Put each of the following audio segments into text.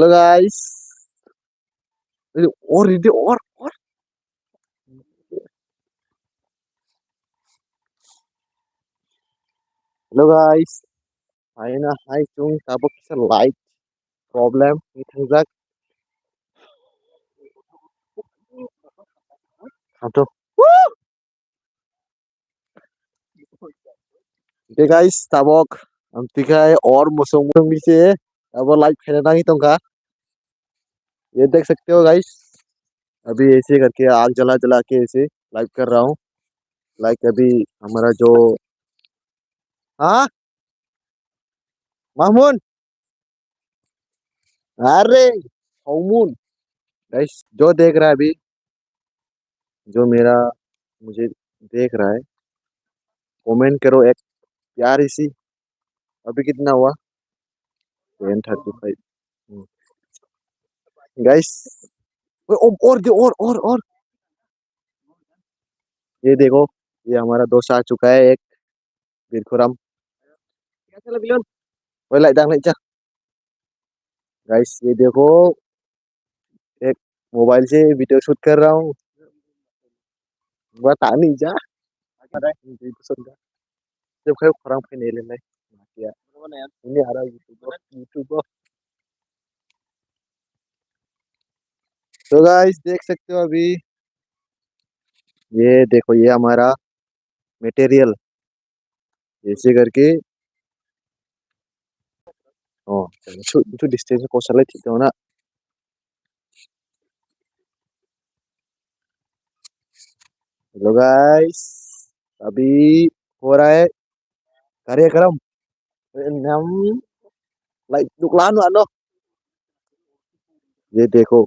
Hello guys. और रीडियो और hello guys. Eine Heizung, tabok sa light problem itangzak hato. Okay guys, tabok amtikai और मुसुंग मुसुंग से अब light फैलना ही तुमका ये देख सकते हो गाइस. अभी ऐसे करके आग जला जला के ऐसे लाइव कर रहा हूँ. लाइक अभी हमारा जो हाँ मामून अरे मामून गाइस जो देख रहा है अभी जो मेरा मुझे देख रहा है कमेंट करो एक प्यारी सी. अभी कितना हुआ 10:35 गाइस. और ये देखो ये हमारा दोस्त आ चुका है एक बिरखुराम. क्या चला बिलोन वो लाइट डांग लाइट जा गाइस. ये देखो एक मोबाइल से वीडियो शूट कर रहा हूँ. बता नहीं जा जब खाओ खराब पे नहीं लेना है ini ada यूट्यूब. तो गाइस देख सकते हो अभी ये देखो ये हमारा मटेरियल ऐसे करके. itu distance को साले ठीक है ना. हेलो गाइस अभी हो रहा है कार्यक्रम नाम लाइक दुकान वालों. ये देखो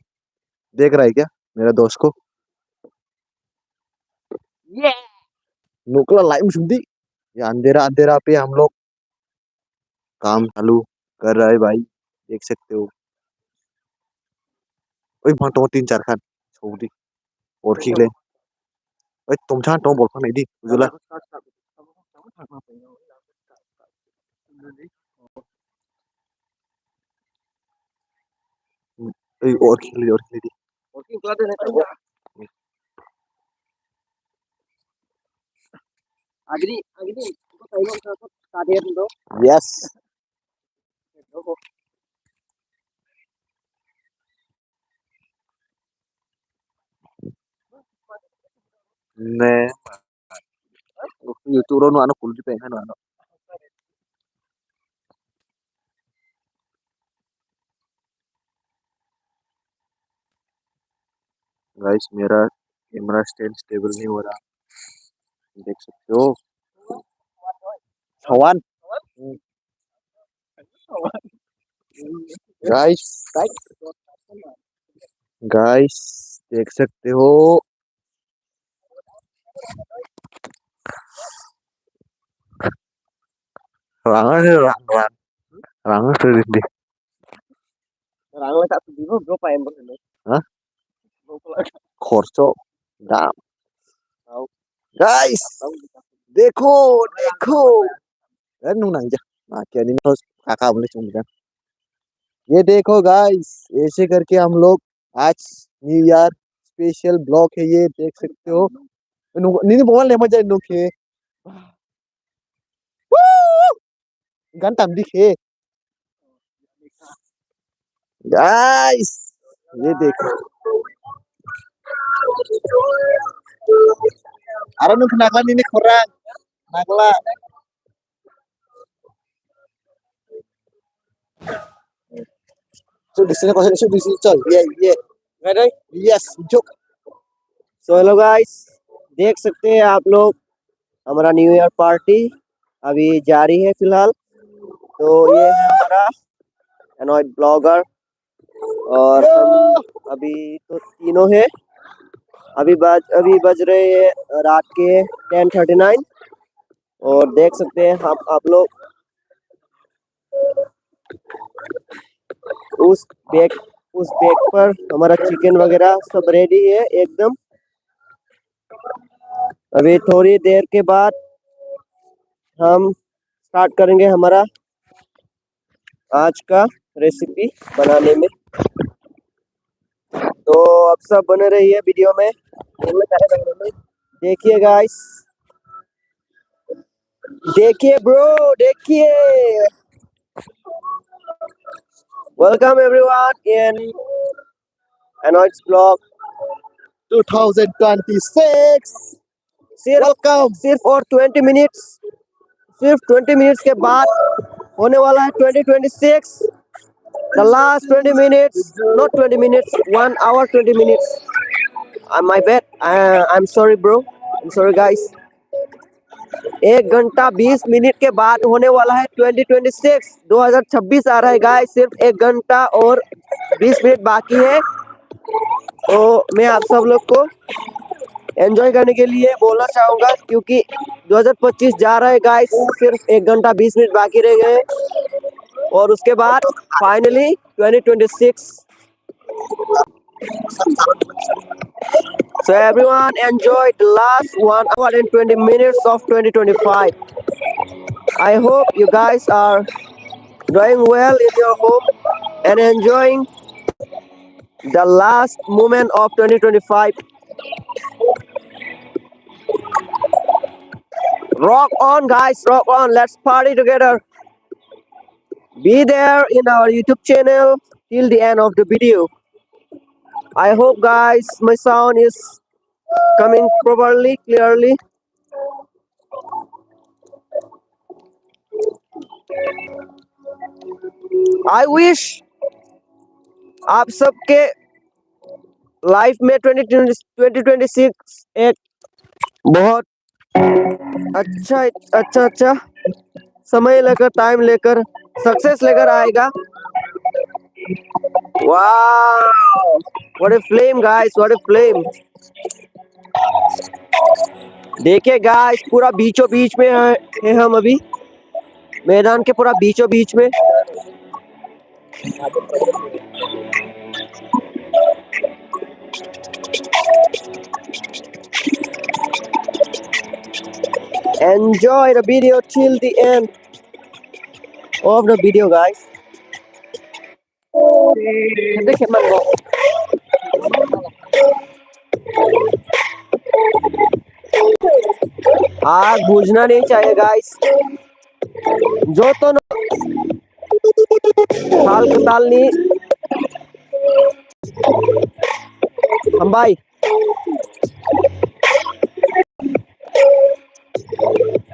देख रहा है क्या मेरा दोस्त को नुकला लाइव सुनती. ये अंधेरा अंधेरा पे हम लोग काम चालू कर रहा है भाई देख सकते हो. ओए वहां तो 3-4 खान छोड़ी और खीले ओए तुम छान तो बोल नहीं दी उजला और खीले दी अग्नि अग्नि यस. मैं यूट्यूबर नो आनो कुल पे है नो. गाइस मेरा कैमरा स्टैंड स्टेबल नहीं हो रहा देख सकते हो. सवान गाइस गाइस देख सकते हो rangan rangan sudah di rangan tak tuh berapa yang benar. Hah? Korso दाम गाइस देखो देखो अरे नु नंग जा माके नहीं तो काका बोले चुम जा. ये देखो गाइस ऐसे करके हम लोग आज न्यू ईयर स्पेशल ब्लॉग है ये देख सकते हो. नहीं बोल ले मजा नु के गंतम दिखे गाइस. ये देखो अरे नु kenapa ini kurang nagla so di sini kosong di sini चल ये ready yes juk. So hello guys देख सकते हैं आप लोग हमारा न्यू ईयर पार्टी अभी जारी है फिलहाल. तो ये है हमारा एनॉइड ब्लॉगर और हम अभी तो तीनों हैं. अभी बज रहे हैं रात के 10:39 और देख सकते हैं आप लोग उस बैग पर हमारा चिकन वगैरह सब रेडी है एकदम. अभी थोड़ी देर के बाद हम स्टार्ट करेंगे हमारा आज का रेसिपी बनाने में. तो अब सब बने रहिए वीडियो में। देखिए गाइस, देखिए ब्रो, देखिए। Welcome everyone in Anoid's Vlog 2026। सिर्फ और 20 मिनट्स, सिर्फ 20 मिनट्स के बाद होने वाला है 2026। The last 20 minutes, not 20 minutes, 1 hour 20 minutes. My bad, I'm sorry bro, I'm sorry guys। 1 घंटा 20 मिनट के बाद होने वाला है 2026, 2026 आ रहा है गाइस। सिर्फ 1 घंटा और 20 मिनट बाकी है। तो मैं आप सब लोग को एंजॉय करने के लिए बोलना चाहूँगा, क्योंकि 2025 जा रहा है गाइस। सिर्फ 1 घंटा 20 मिनट बाकी रह गए और उसके बाद finally 2026। So everyone enjoy the last 1 hour and 20 minutes of 2025। I hope you guys are doing well in your home and enjoying the last moment of 2025. Rock on guys, rock on, let's party together. Be there in our YouTube channel till the end of the video. I hope guys my sound is coming properly, clearly. I wish आप सबके life में 2026 एक बहुत अच्छा अच्छा अच्छा समय लेकर, टाइम लेकर, सक्सेस लेकर आएगा। Wow, what a flame guys, what a flame. देखिए गाइस, पूरा बीचों बीच में है हम अभी, मैदान के पूरा बीचों बीच में। Enjoy the video till the end of the video guys। देखिए मन को आग बुझना नहीं चाहिए गाइस। जो तो हाल कताल नहीं हम भाई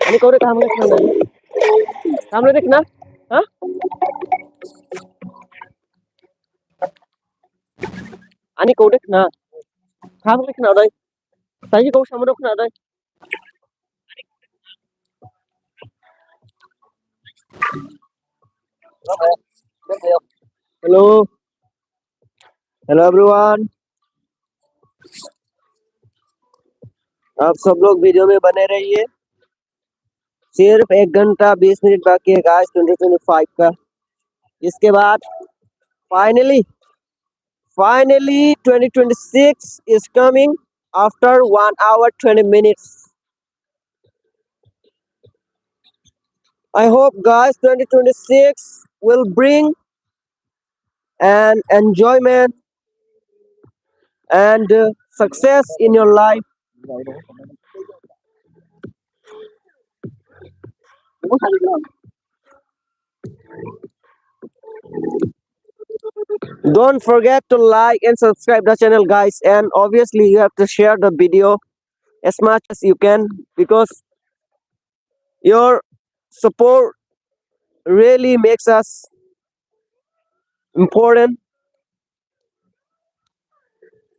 आणि कौरे काम देखना हाँ आणि कौरे ना काम देखना दाई ताई को सामने रखना दाई। हेलो हेलो एवरीवन, आप सब लोग वीडियो में बने रहिए। सिर्फ 1 घंटा 20 मिनट बाकी है गाइस 2025 का। इसके बाद finally 2026 is coming after 1 hour 20 minutes। I hope guys 2026 will bring an enjoyment and success in your life। Don't forget to like and subscribe the channel guys, and obviously you have to share the video as much as you can, because your support really makes us important।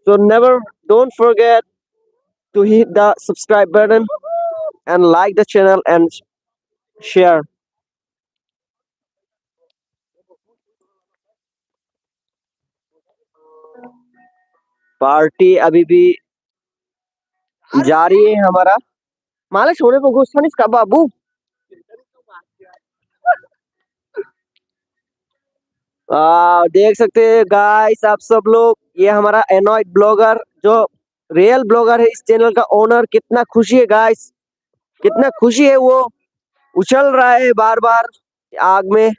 So don't forget to hit the subscribe button and like the channel and share। Party अभी भी जारी है हमारा। मालिक छोड़े को गुस्सा नहीं का बाबू। देख सकते हैं गाइस आप सब लोग, ये हमारा एनॉइड ब्लॉगर, जो रियल ब्लॉगर है इस चैनल का ओनर। कितना खुशी है गाइस, कितना खुशी है। वो उछल रहा है बार बार आग में।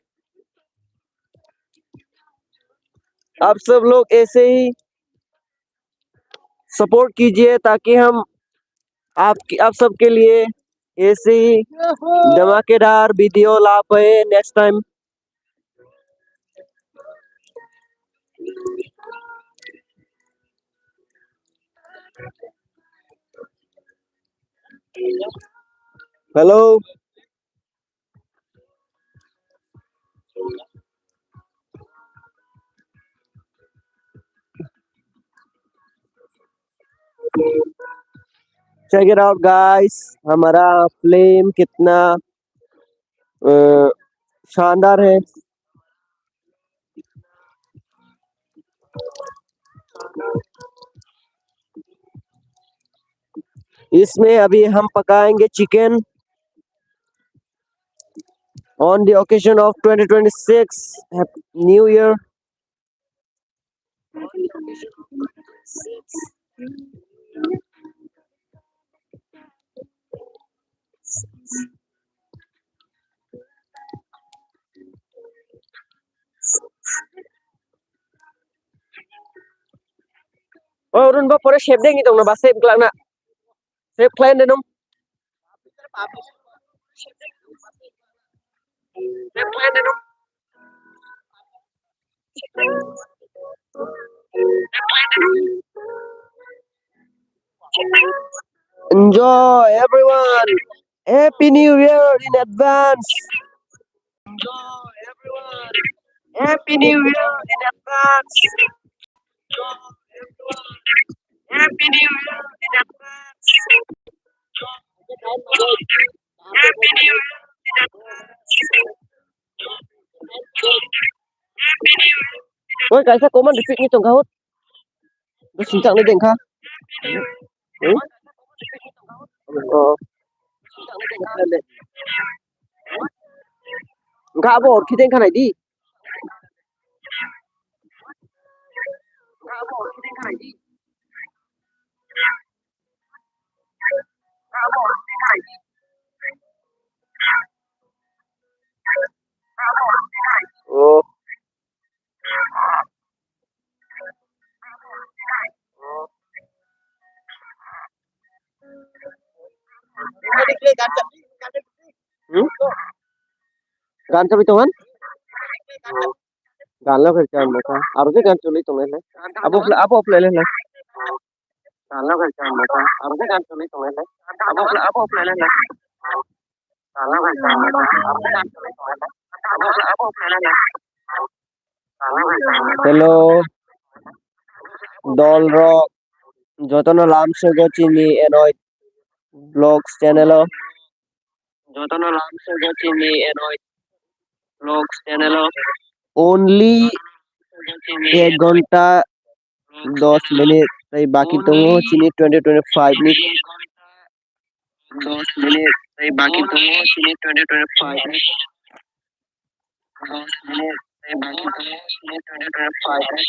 आप सब लोग ऐसे ही सपोर्ट कीजिए ताकि हम आप सबके लिए ऐसे ही धमाकेदार वीडियो ला पाए next time. Hello. Check it out guys, हमारा फ्लेम कितना शानदार है। इसमें अभी हम पकाएंगे chicken on the occasion of 2026 new year. Oh, run ba pore shape deng itong na ba shape lang na. Shape plan din nung. Shape plan din nung. Enjoy everyone. Happy New Year in advance. Enjoy everyone. Happy New Year in advance. Enjoy everyone. Happy New Year in advance. Happy New Year in advance. Happy New Year. Ôi cái sao có mà được như tổng cao. Nó xin chặng lên đỉnh kha. Ừ. Ờ. Gã bỏ khi tên khả này đi. Gã bỏ khi tên khả này đi. Gã bỏ khi tên khả này đi. Gã bỏ khi tên khả này đi. Ồ. Hmm? Gan sa bituan? Gan lo kerjaan mereka. Harusnya gan sulit tuh lele. Apa lele lele? Gan lo kerjaan mereka. Harusnya gan sulit tuh lele. Apa lele lele? Gan lo kerjaan mereka. Harusnya gan sulit tuh lele. Apa lele lele? Hello. Dolro. Jotono lamse go chini enoy vlogs channel. Jotono lamse go chini enoy vlogs channel. Only 1 घंटा 10 minute तई बाकी तो चीनी 2025 नी 10 minute तई बाकी तो चीनी 2025 नी 10 minute तई बाकी तो चीनी 2025 नी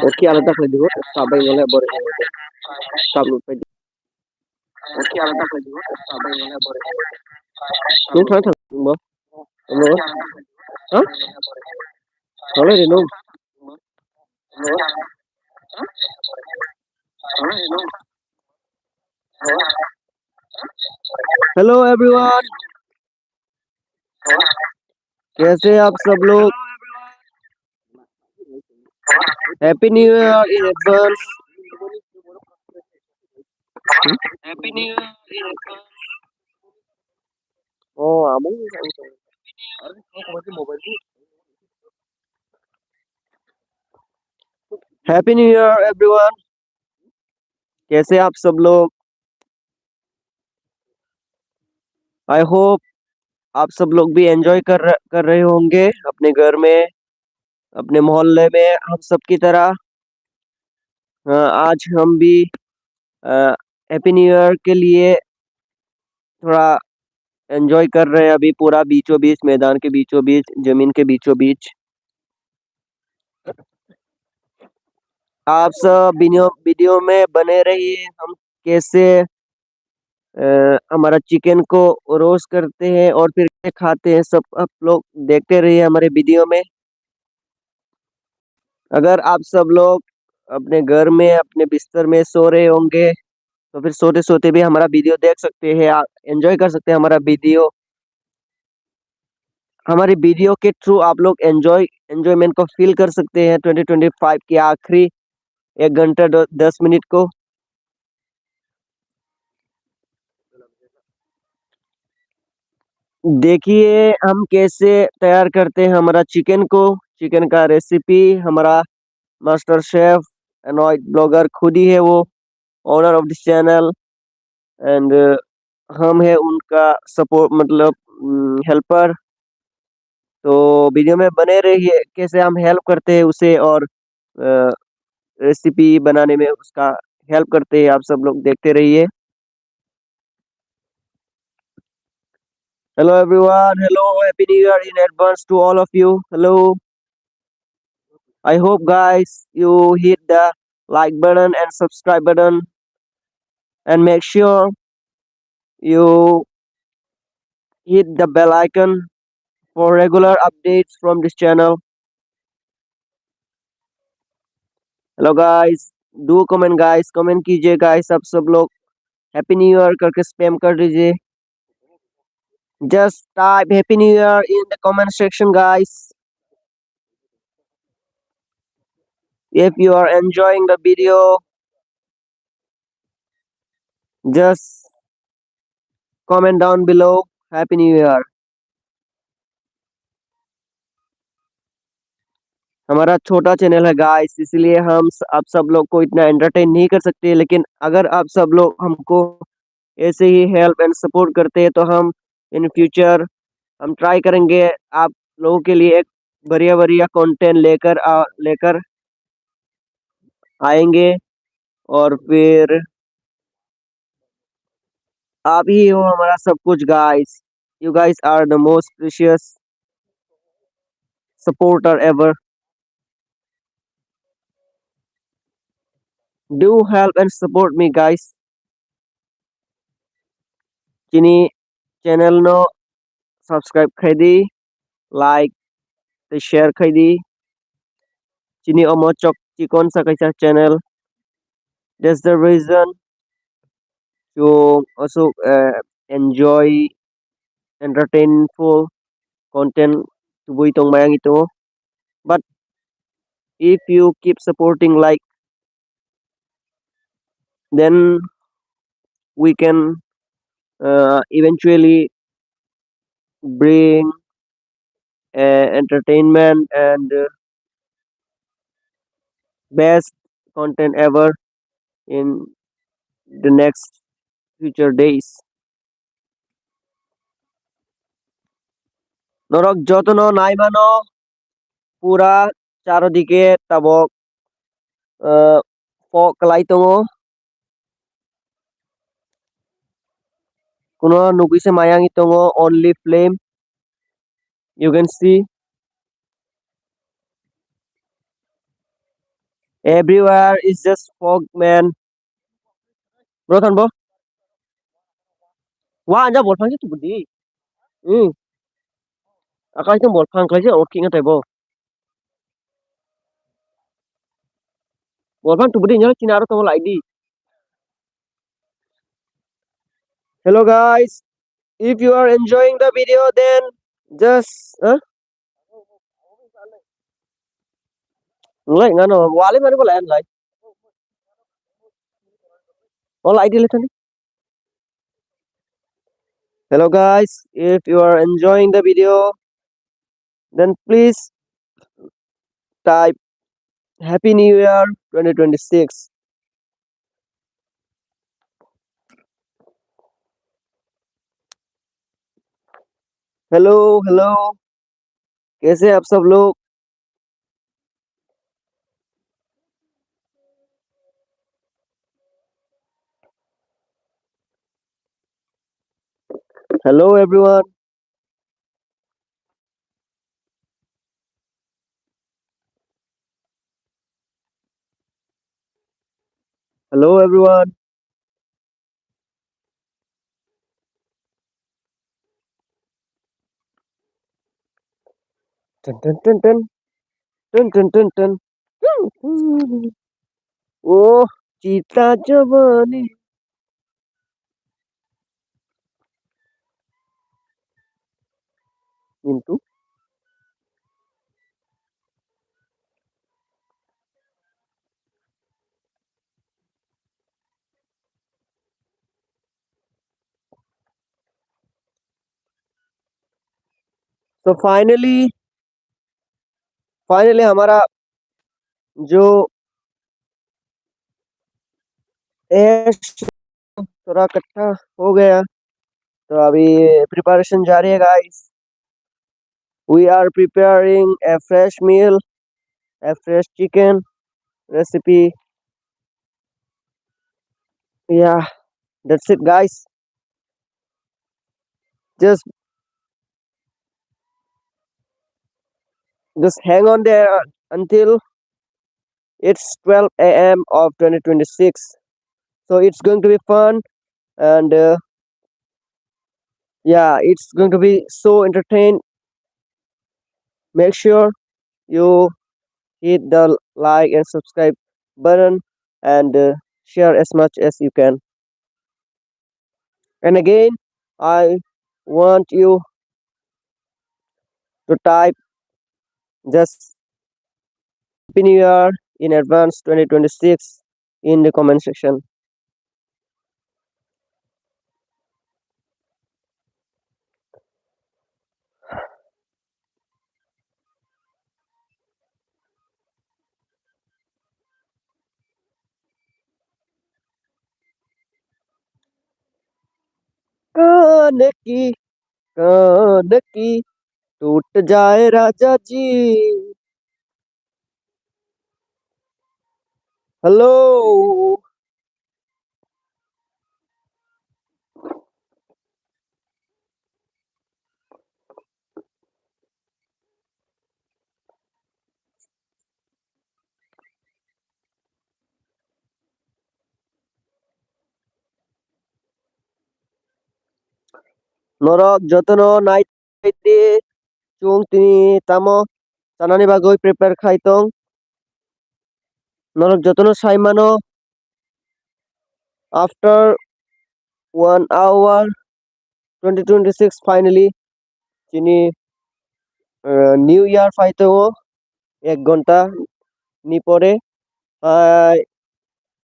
ओके आला तक दिगो साबै वाला बरे सब लोग पे ओके आला तक दिगो साबै वाला बरे तू था बो लो हां थोड़े दिनों हेलो एवरीवन, कैसे आप सब लोग? Happy new year in advance. Happy new year in advance. ओ आमो हैप्पी न्यू ईयर एवरीवन, कैसे आप सब लोग? आई होप आप सब लोग भी एंजॉय कर रहे होंगे अपने घर में, अपने मोहल्ले में, हम सब की तरह। आज हम भी हैप्पी न्यू ईयर के लिए थोड़ा एंजॉय कर रहे हैं। अभी पूरा बीचों बीच, मैदान के बीचों बीच, जमीन के बीचों बीच। आप सब वीडियो में बने रहिए। हम कैसे हमारा चिकन को रोस्ट करते हैं और फिर खाते हैं, सब आप लोग देखते रहिए हमारे वीडियो में। अगर आप सब लोग अपने घर में अपने बिस्तर में सो रहे होंगे, तो फिर सोते सोते भी हमारा वीडियो देख सकते हैं, एंजॉय कर सकते हैं हमारा वीडियो। हमारी वीडियो के थ्रू आप लोग एंजॉयमेंट को फील कर सकते हैं 2025 के आखिरी 1 घंटा 10 मिनट को। देखिए हम कैसे तैयार करते हैं हमारा चिकन को। चिकन का रेसिपी हमारा मास्टर शेफ एनॉइड ब्लॉगर खुद ही है, वो owner of this channel. And हम है उनका सपोर्ट मतलब हेल्पर। तो वीडियो में बने रहिए कैसे हम हेल्प करते हैं उसे, और रेसिपी बनाने में उसका हेल्प करते हैं। आप सब लोग देखते रहिए। Hello everyone, hello, happy new year in advance to all of you. Hello, I hope guys you hit the like button and subscribe button, and make sure you hit the bell icon for regular updates from this channel. Hello guys, do comment guys, comment कीजिए guys, आप सब लोग happy new year करके spam कर दीजिए। Just type happy new year in the comment section guys. If you are enjoying the video, just comment down below happy new year. हमारा छोटा channel है गाइस, इसलिए आप सब लोग को इतना एंटरटेन नहीं कर सकते, लेकिन अगर आप सब लोग हमको ऐसे ही हेल्प एंड सपोर्ट करते हैं तो हम इन फ्यूचर हम ट्राई करेंगे आप लोगों के लिए एक बढ़िया बढ़िया कंटेंट लेकर आएंगे। और फिर आप ही हो हमारा सब कुछ guys. You guys are the most precious supporter ever. Do help and support me guys. चीनी चैनल नो सब्सक्राइब कर दी, लाइक शेयर कर दी। Chini Omo Chok Chikon sa kaisa channel. That's the reason to also enjoy entertainful content tubuy itong mayang ito. But if you keep supporting like, then we can eventually bring entertainment and best content ever in the next future days. Norok joto no naimano pura চারদিকে tabok fog kalaitongo kuno nugise mayang itongo only flame. You can see everywhere is just fog man. Bro tan bro. Wa anja bol phang tu budi. Akai tu bol phang kai je orking atai bo. Bol phang tu budi nyala kinaro to ID. Hello guys. If you are enjoying the video then just like ngano wale mari bola en like. All ID le thani. Hello guys. If you are enjoying the video then please type Happy New Year 2026. Hello hello, कैसे आप सब लोग। Hello everyone. Hello everyone. टन टन टन टन टन टन टन टन। ओह चीता जवानी into तो फाइनली हमारा जो एश थोड़ा इकट्ठा हो गया। तो अभी प्रिपरेशन जारी है guys. We are preparing a fresh meal, a fresh chicken recipe. Yeah, that's it guys. Just just hang on there until it's 12 a.m. of 2026. So it's going to be fun, and yeah, it's going to be so entertaining. Make sure you hit the like and subscribe button, and share as much as you can. And again, I want you to type just Happy New Year in advance 2026 in the comment section. कान की कान की टूट जाए राजा जी। Hello. Norok jotono night chung tini tamo sanani bagoy prepare khaitong norok jotono saimano after 1 hour 2026 finally chini new year ফাইতেও 1 ঘন্টা ni pore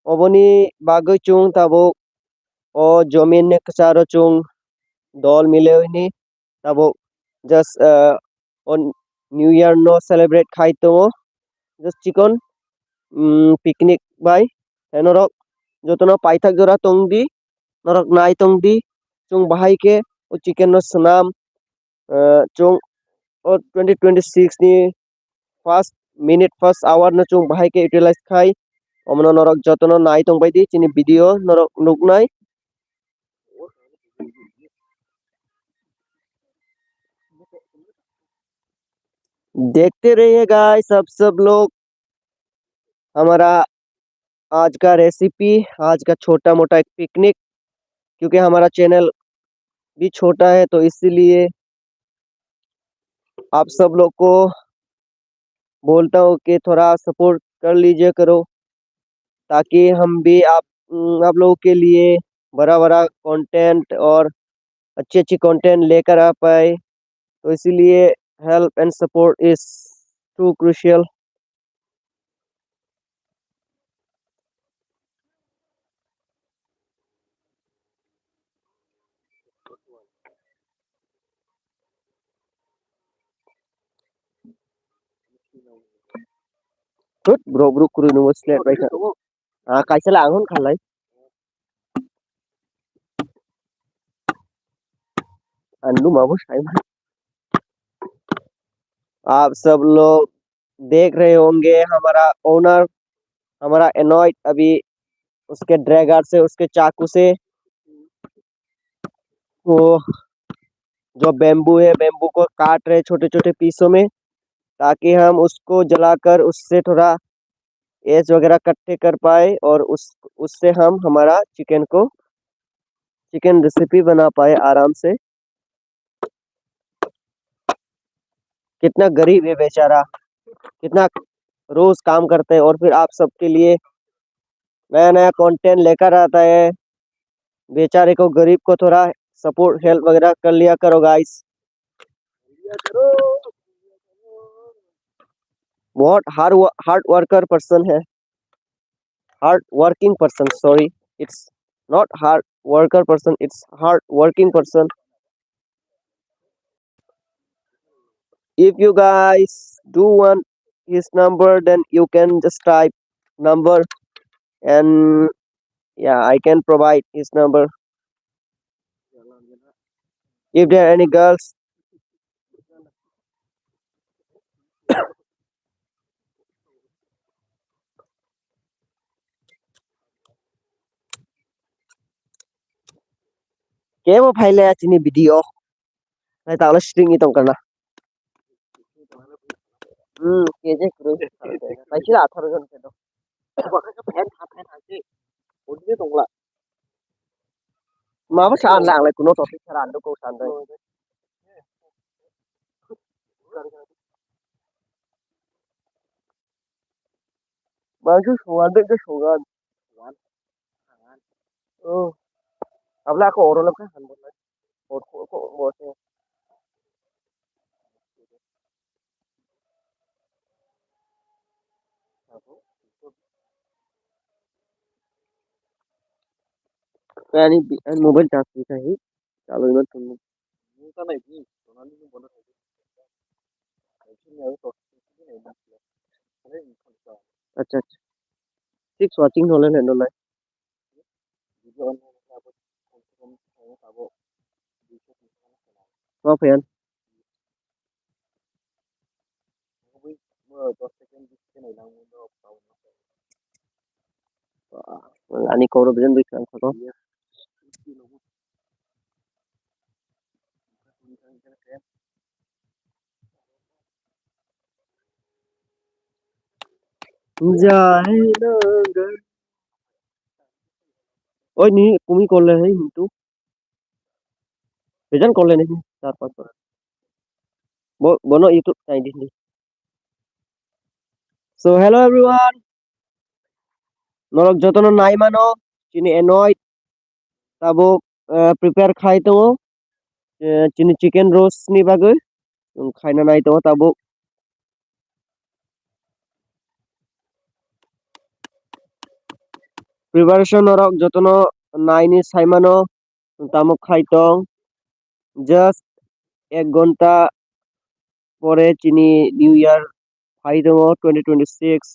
oboni bagoy chung tabo o jomin ne kacharo chung dol mileoini tabo just on new year no celebrate khaiteo just chicken picnic by enorok jotono paithak jora tongdi norok nai tongdi chung bahai ke o chicken no snam chung o 2026 ni first minute first hour no chung bahai ke utilize khai omno norok jotono nai tongbai di chini video norok nuknai। देखते रहिए guys सब लोग हमारा आज का recipe, आज का छोटा मोटा एक पिकनिक। क्योंकि हमारा चैनल भी छोटा है तो इसीलिए आप सब लोग को बोलता हूँ कि थोड़ा सपोर्ट कर लीजिए करो, ताकि हम भी आप लोगों के लिए बड़ा बड़ा कंटेंट और अच्छी अच्छी कंटेंट लेकर आ पाए। तो इसीलिए help and support is too crucial. Bro bro kuru nu slate baik kaisa la angon khalai andu mabus time। आप सब लोग देख रहे होंगे हमारा ओनर, हमारा एनॉयड अभी उसके ड्रैगर से उसके चाकू से वो जो बेम्बू है बेम्बू को काट रहे छोटे छोटे पीसों में, ताकि हम उसको जलाकर उससे थोड़ा एज वगैरह इकट्ठे कर पाए और उस उससे हम हमारा चिकन रेसिपी बना पाए आराम से। कितना गरीब है बेचारा, कितना रोज काम करते हैं और फिर आप सबके लिए नया नया कंटेंट लेकर आता है। बेचारे को गरीब को थोड़ा सपोर्ट हेल्प वगैरह कर लिया करो गाइस। बहुत हार्ड वर्कर पर्सन है। Hard working person, sorry, it's not hard worker person, it's hard working person. If you guys do want his number, then you can just type number, and yeah, I can provide his number. If there are any girls, kaya mo file ya chini video ay talo string itong kana. Keje kuro ay sila 18জন kedo. Baka ka pen hati odi tongla. Mama saan lang lai kuno topic saran do ko san dai. Bagus suwan de ke suwan. Oh, abla ko oro lang ka han bo. Ko mo. आणि mobile charge होता है चालू इमन तुम अच्छा अच्छा six watching होले नेनो लाइ तो फैन आणि कोरो बिजन बिक था तो जाए ना घर ओए नी कुमी कॉल ले है तू बिजन कॉल ले नहीं चार पांच बार बोनो YouTube ID so hello everyone norok jotono nai mano chini annoyed tabo prepare khai to chini chicken roast ni bagai khaina nai to tabo preparation norok jotono nai ni saimano tamo khai tong just 1 ঘন্টা পরে চিনি new year খাই দেবো 2026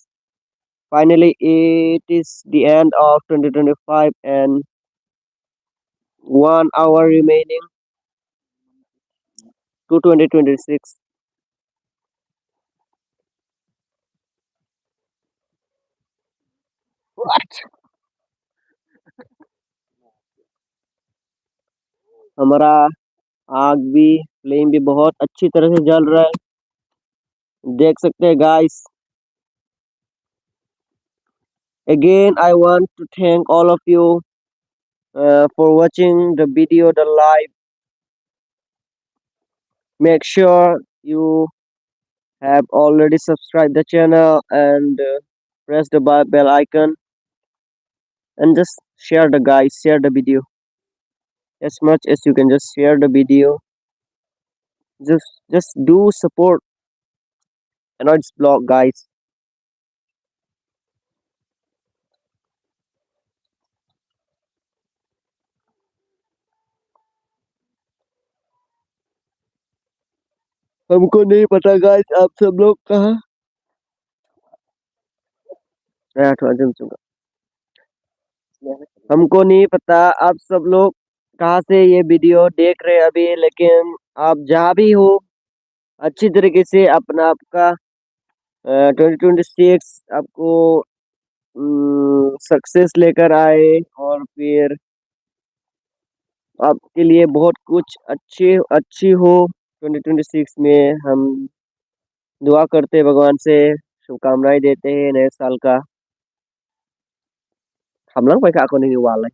finally it is the end of 2025 and 1 hour remaining to 2026 हमारा आग भी flame भी बहुत अच्छी तरह से जल रहा है देख सकते हैं guys again I want to thank all of you for watching the video the live make sure you have already subscribed the channel and press the bell icon and just share the guys share the video as much as you can just share the video just do support Anoid's blog guys हमको नहीं पता guys आप सब लोग कहाँ थोड़ा जम चुका हमको नहीं पता आप सब लोग कहाँ से ये वीडियो देख रहे हैं अभी लेकिन आप जहाँ भी हो अच्छी तरीके से अपना आपका 2026 आपको सक्सेस लेकर आए और फिर आपके लिए बहुत कुछ अच्छी अच्छी हो 2026 में हम दुआ करते हैं भगवान से शुभकामनाएं देते हैं नए साल का हम लोग पैसा को नहीं वाला है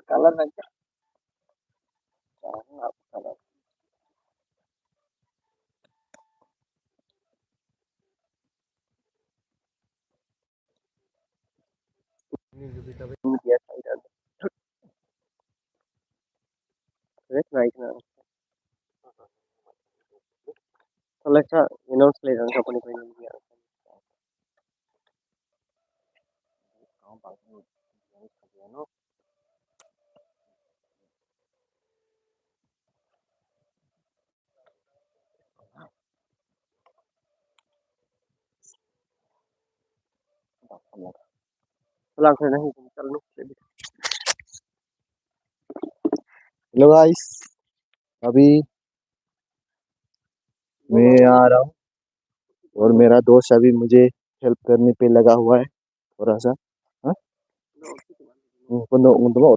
Kalah nanti. Jangan kalah. Ini biasa tidak. Terus naik na. Kalau sa announce lagi ang company ko yung biya. Lang sa nahi chalo. Hello guys, अभी मैं आ रहा हूँ और मेरा दोस्त अभी मुझे हेल्प करने पे लगा हुआ है थोड़ा सा. हाँ untuk mau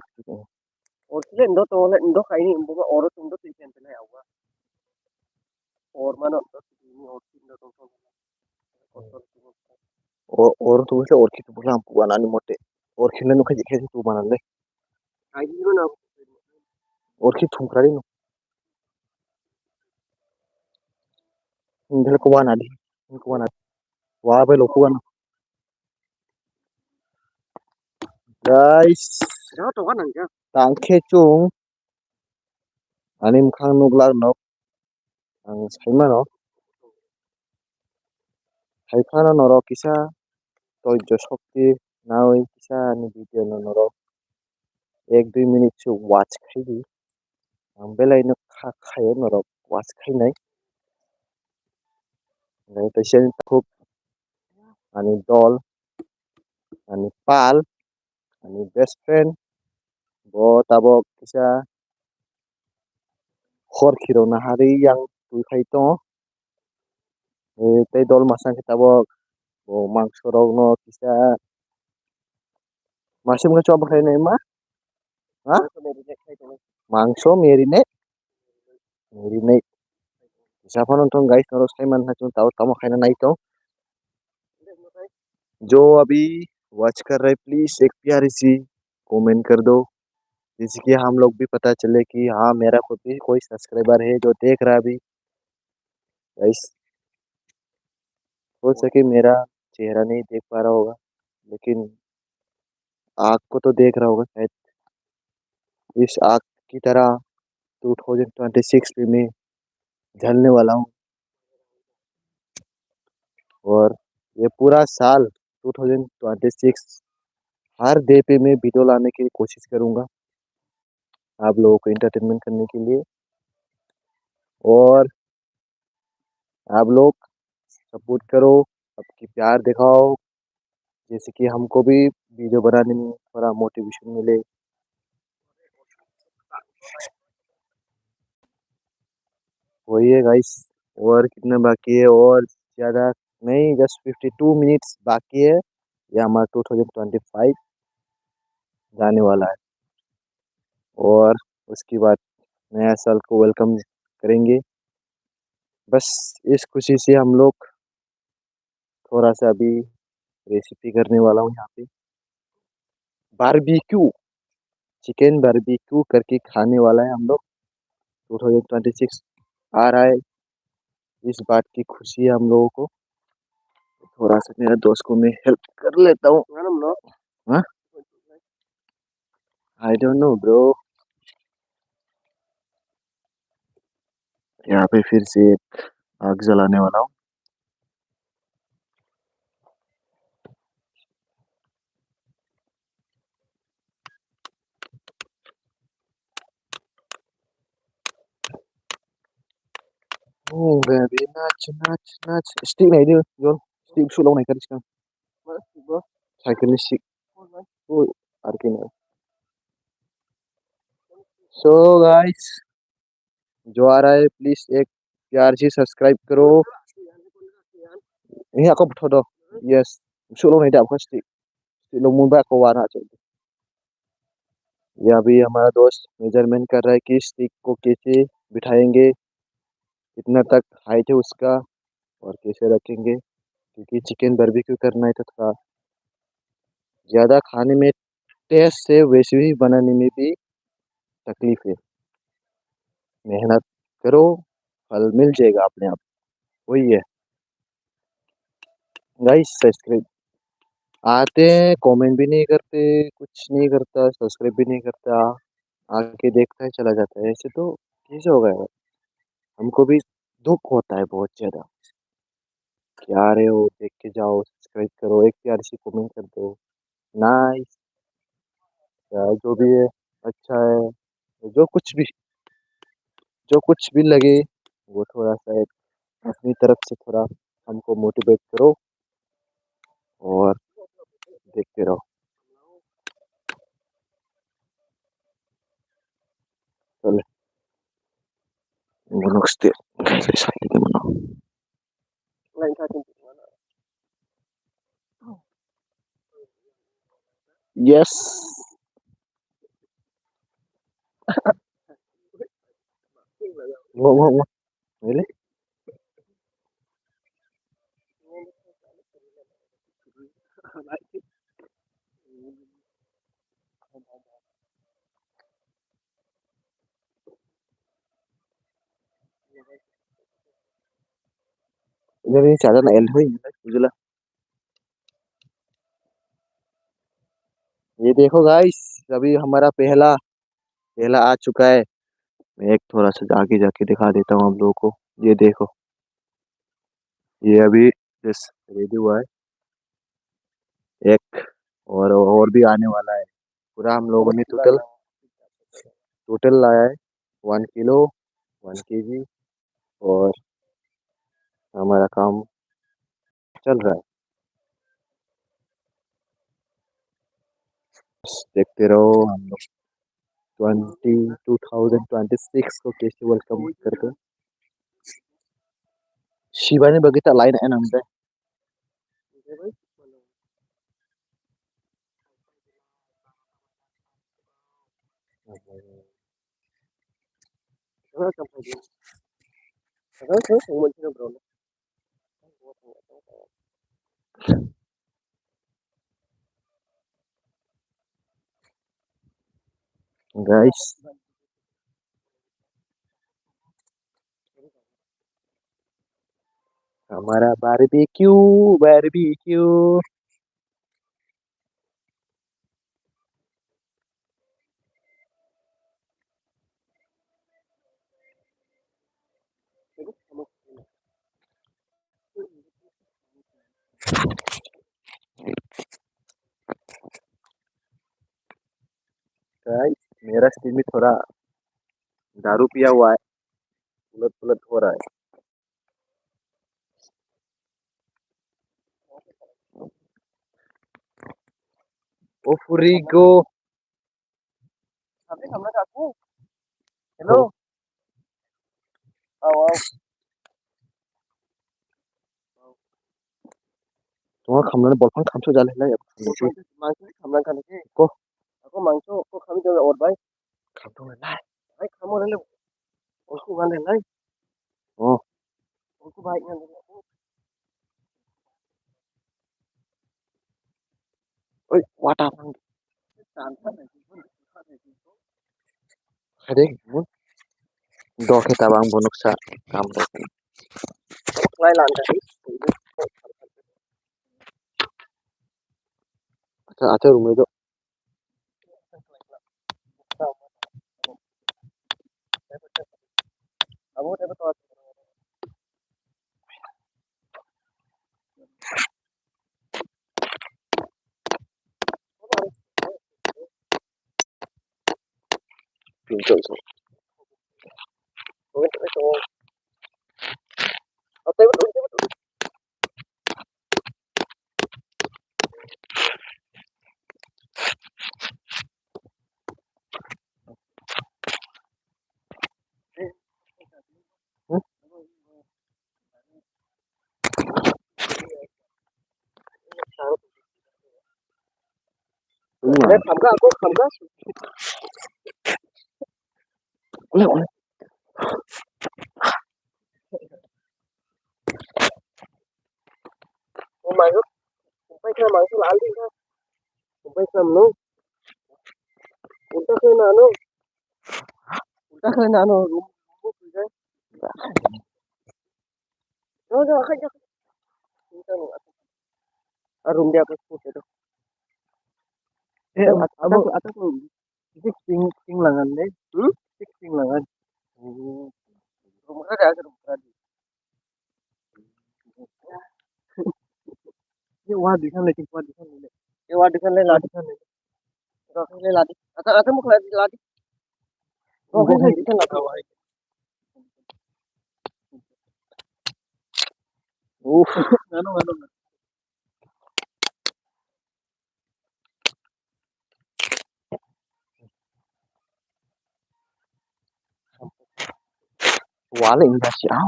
और किले इंदो तो ले इंदो खाई नहीं इंदो और इंदो तो इसे पहले आऊँगा और मानो तो ini और इंदो तो और तो उसे और की तो बोला हमको बनाने मोटे और खिलने नु खाई खाई तू बना ले खाई भी ना और की तुम करी नु इंदो को बना दी इनको बना वहाँ पे लोगों का guys đó to kan nang tang khe chung anim khang nuk lar nok ang saima no hai khana noro kisa tojo shokti naoi kisa ni video no noro 1-2 minute chu watch khai di ang belai no kha khayo noro watch khai nai ngai ta sen khub ani dol ani pal ani best friend bo tabo kisa khor khiro na hari yang tu khai to tei dol masang kitabo bo mangso rok no kisa masih mga coba kayo na ima? Ha? Mangso, marinate. Isa pa nung guys, नरो Simon है चुन ताऊ तमो खाना नहीं तो जो अभी वॉच कर रहे प्लीज एक प्यारी सी कमेंट कर दो जिससे कि हम लोग भी पता चले कि हाँ मेरा खुद भी कोई सब्सक्राइबर है जो देख रहा है अभी गाइस हो सके मेरा चेहरा नहीं देख पा रहा होगा लेकिन आग को तो देख रहा होगा शायद इस आग की तरह 2026 में मैं जलने वाला हूँ और ये पूरा साल 2026 हर डे पे मैं वीडियो लाने की कोशिश करूंगा आप लोगों को एंटरटेनमेंट करने के लिए और आप लोग सपोर्ट करो सबकी प्यार दिखाओ जैसे कि हमको भी वीडियो बनाने में थोड़ा मोटिवेशन मिले वही है गाइस और कितना बाकी है और ज़्यादा नहीं जस्ट 52 मिनट्स बाकी है ये हमारा 2025 जाने वाला है और उसके बाद नया साल को वेलकम करेंगे बस इस खुशी से हम लोग थोड़ा सा अभी रेसिपी करने वाला हूँ यहाँ पे बारबेक्यू चिकन बारबेक्यू करके खाने वाला है हम लोग 2026 आ रहा है इस बात की खुशी है हम लोगों को थोड़ा सा मेरा दोस्त को मैं हेल्प कर लेता हूँ हाँ आई डोंट नो ब्रो यहाँ पे फिर से एक आग जलाने वाला हूँ Oh, baby, नाच नाच नाच स्टिक नहीं दे जोन स्टिक सुलाव नहीं कर इसका साइकिल स्टिक ओ आर के नहीं सो गाइस जो आ रहा है प्लीज एक प्यार से सब्सक्राइब करो ini aku betul dong yes suruh nih dak pasti lo mun ba ko wana ये अभी हमारा दोस्त मेजरमेंट कर रहा है कि स्टिक को कैसे बिठाएंगे, कितना तक हाइट है उसका, और कैसे रखेंगे, क्योंकि चिकन बारबेक्यू करना है तो थोड़ा ज़्यादा खाने में टेस्ट से वैसे ही बनाने में भी तकलीफ है। मेहनत करो, फल मिल जाएगा अपने आप। वही है गाइस। सब्सक्राइब आते हैं, कमेंट भी नहीं करते, कुछ नहीं करता, सब्सक्राइब भी नहीं करता, आके देखता है चला जाता है। ऐसे तो कैसे होगा यार? हमको भी दुख होता है बहुत ज्यादा। क्या रहे हो, देख के जाओ, सब्सक्राइब करो, एक प्यार सी कमेंट कर दो। नाइस। यार जो भी है अच्छा है। जो कुछ भी लगे वो थोड़ा सा अपनी तरफ से थोड़ा हमको मोटिवेट करो और देखते रहो। चलो नमस्ते। यस। वो really? इधर ये चादर ना एल हुई उजला। ये देखो गाइस, अभी हमारा पहला पहला आ चुका है। मैं एक थोड़ा सा आगे जाके दिखा देता हूँ आप लोगों को। ये देखो, ये अभी जस्ट रेडी हुआ है एक, और भी आने वाला है। पूरा हम लोगों ने टोटल टोटल लाया है 1 किलो, 1 केजी, और हमारा काम चल रहा है। बस देखते रहो हम लोग 2026 को कैसे वेलकम करते हैं। शिवानी बगीचा लाइन है नाम पे। गाइस हमारा बारबेक्यू बारबेक्यू। गाइस मेरा स्टीम भी थोड़ा दारू पिया हुआ है, उलट पुलट हो रहा है। ओ फुरीगो। हेलो। आओ आओ। তোমার খামলানে বলফান খামছো জালে না মাংস খামলান খানে কো ako মাংস ko kami jole or bai খামতো না ভাই খামো রে उसको गाने लाई ओ उसको भाई गाने ओय वाटा Hadi mun do kita bang bonuk sa kam do lai lan ka acha rumai do abo te to pintu so oke to oke Ada kamga aku kamga. Udah. Oh my god. Kumpai ka mangso lali ka. Kumpai ka no. Unta ka na no. Unta ka na no. Rumbu ka. No no ka. Unta no. Room dia apa sport itu. Atas sing langan deh. Sing langan. Rumah ada rumah ada. ये वहाँ दिखा लेकिन वहाँ दिखा ले ये वहाँ दिखा ले लादी दिखा ले लादी आता मुख लादी रोके ले दिखा लगा हुआ है उफ नानो नानो Wala yung siya.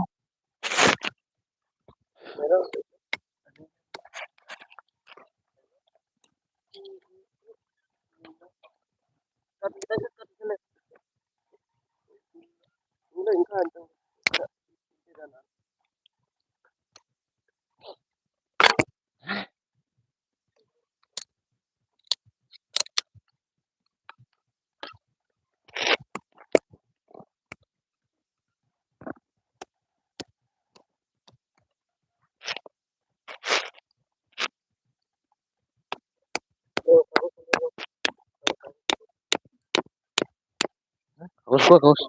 Kaus.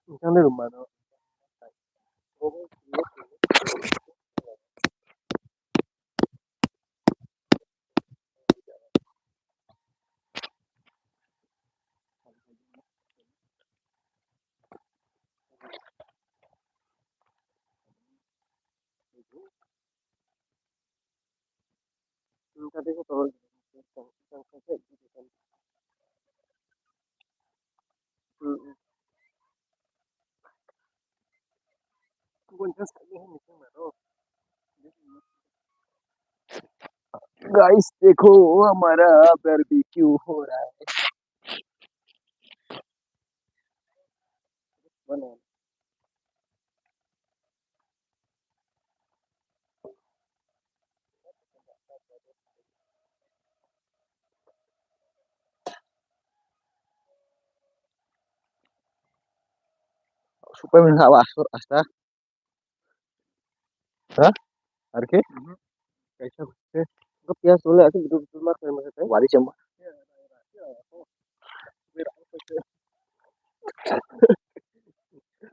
Misalnya rumah no tadi aku tahu guys देखो हमारा बारबेक्यू हो रहा है बना Supaya minta wasur asta. Hah? Harke? कैसा है तो प्याज बोले ऐसे बिल्कुल मत कर मत Wali cuma.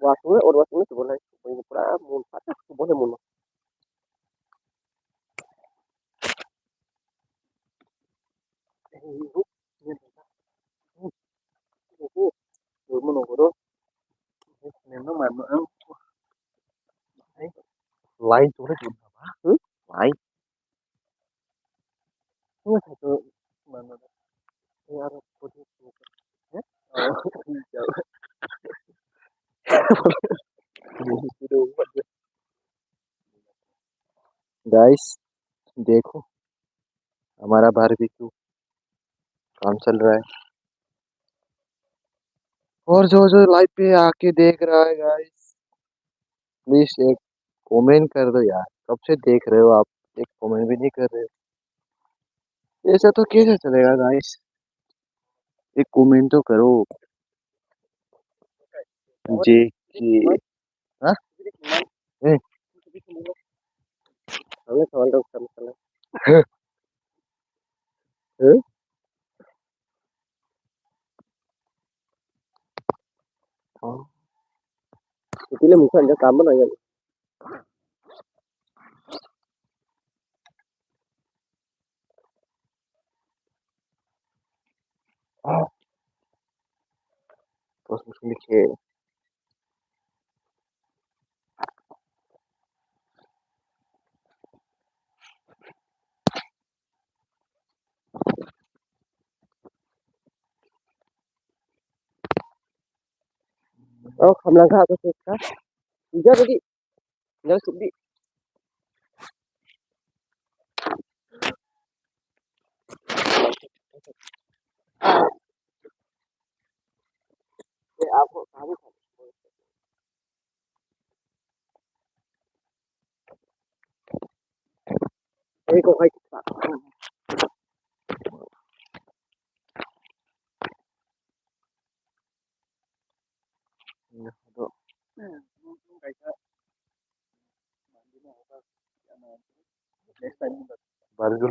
वासुए और वासुए तो बोला है पूरा मून पाता तो बोले मून मून को neno mano Lain sore juga apa? Lain. ini satu mano ini ada putih ya Guys, देखो हमारा बारबेक्यू काम चल रहा है और जो लाइव पे आके देख रहा है गाइस प्लीज एक कमेंट कर दो यार कब से देख रहे हो आप एक कमेंट भी नहीं कर रहे हो ऐसा तो कैसे चलेगा गाइस एक कमेंट तो करो जे कि हाँ ए, hanya soal dong sama ए, हाँ, itu le muka anda kamu nanya terus musim dikit oh kamu langkah aku suka tidak jadi tidak sedih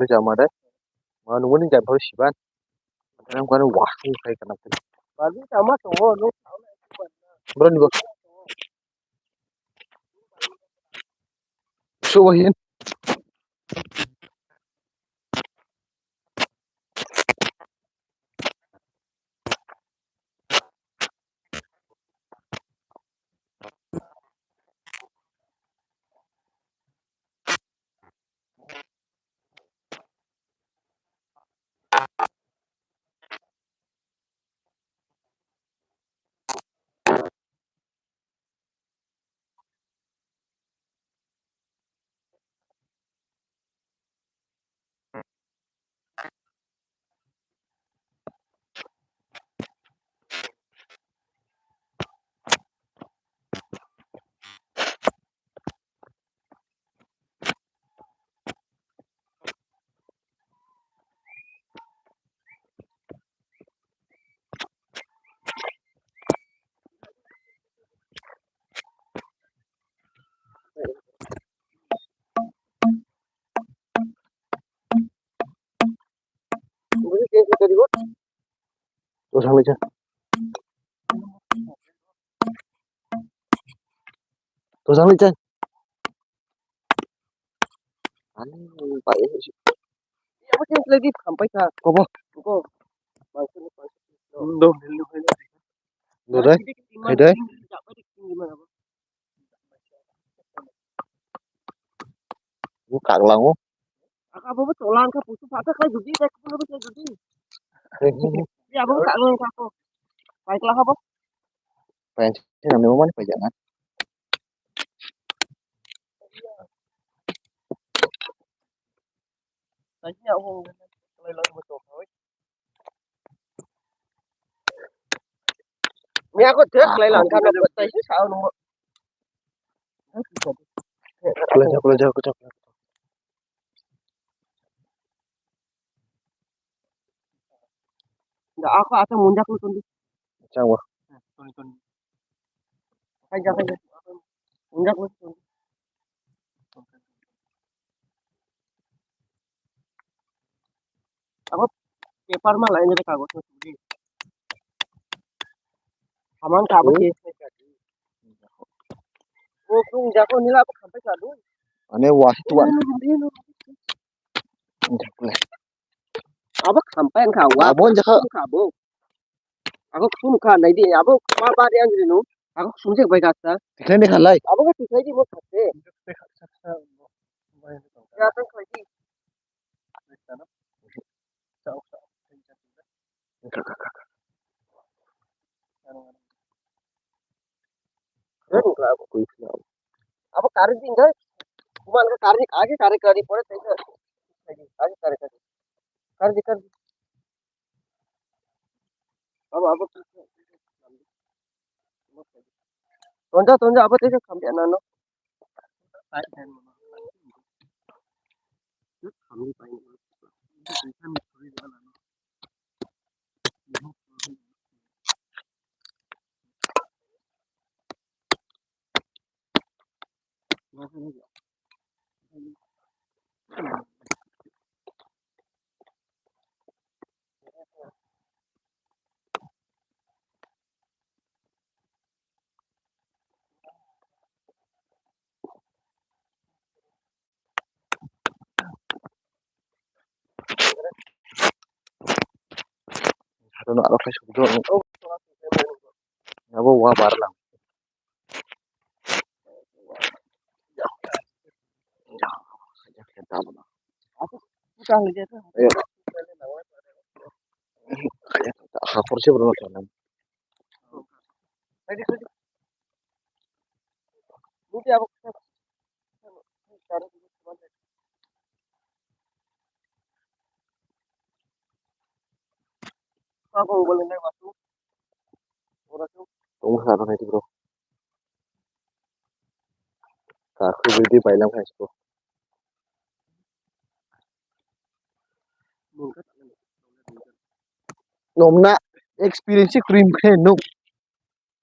Baru sama deh. Mau nungguin jam baru siban. Kadang kadang wah ini kayak kenapa? Baru sama tuh lu. Bro nih bro. Cobain. Terus sampai aja. Terus sampai aja. Aneh Pak ya sih. Apa sih lagi sampai ka? Apa? Kok langsung Duh. Duh deh. Hai deh. Buka lang mo. Apa betul lang ka puso pa ka judi ka puno ba judi. Ya apa ka lang ka ko. Baiklah apa? Pengen sih namanya mana pajangan. Tanya ako lang betul. Mẹ có chết lại lần tham gia tay chứ sao luôn. Kalau jauh. Enggak aku atau mundak lu tundi. Jauh. Tundi. Aja. Mundak lu tundi. Apa paper mah lain dari kagos tundi. Aman ka apa sih? Oh, kung jako nila apa sampai sadu. Aneh wah tuan. Apa sampai kawa? Abon jaka. Kabo. Aku sun ka nai di abo ma ba de ang dinu. Aku sun je bai gata. Tikrai nih kalai. Abo ka tikai di mo khate. Ya tan kai di. Apa karir di enggak? Kuman ka karir आगे karir kari pore tai आगे karir kari. Karir. Apa tonja apa teh sampai nano. Satu nak apa sih betul. Apa wah bar lang. Bukan gitu. Ayo. Hafur sih belum jalan. Mungkin aku aku boleh naik masuk. Orang tuh Tunggu sana nanti bro. Kaku beli bailang guys bro. Nomna experience cream no.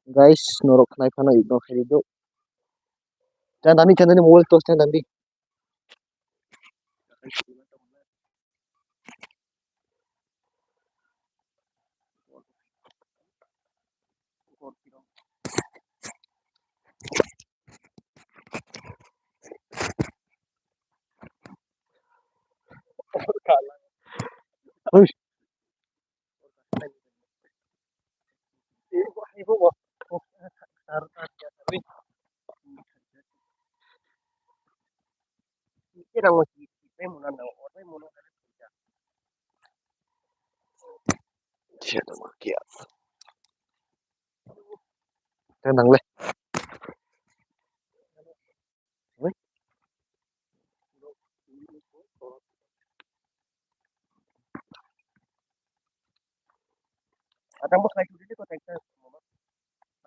Guys, norok naik kana igno kherido. Jangan tadi mobile tos jangan tadi. Uy, shit, macchiato. Tenang le. Uy,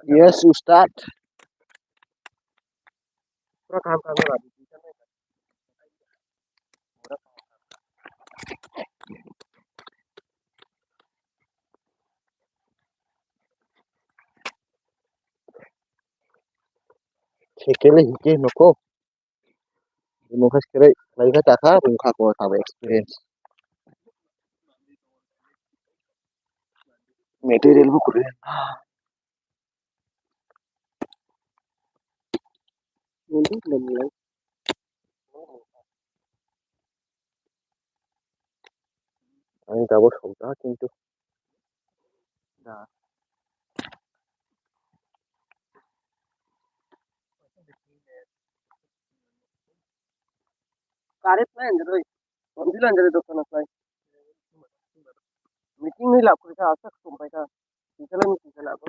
yes, Ustad. Sekele hike noko. Muka sekele lagi ka taka muka ko tahu experience. Material bu keren. Untuk mulai. আমি যাবো সন্ধ্যা কিন্তু না কারে plan রে বন্ধুরা রে দোকান plan meeting হইলা কইতা আসা সম্পাইতা বিকেলে মিটিং হইলা গো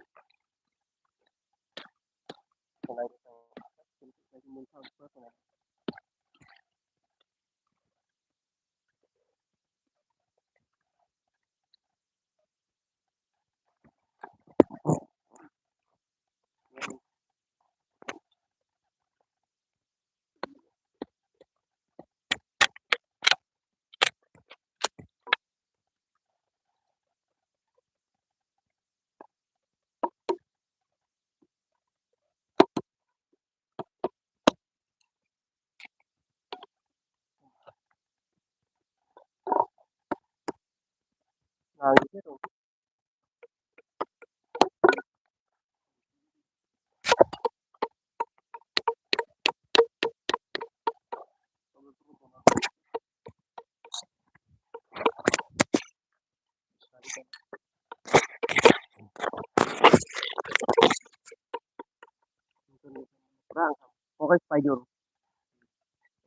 না gitu perang pokoknya spider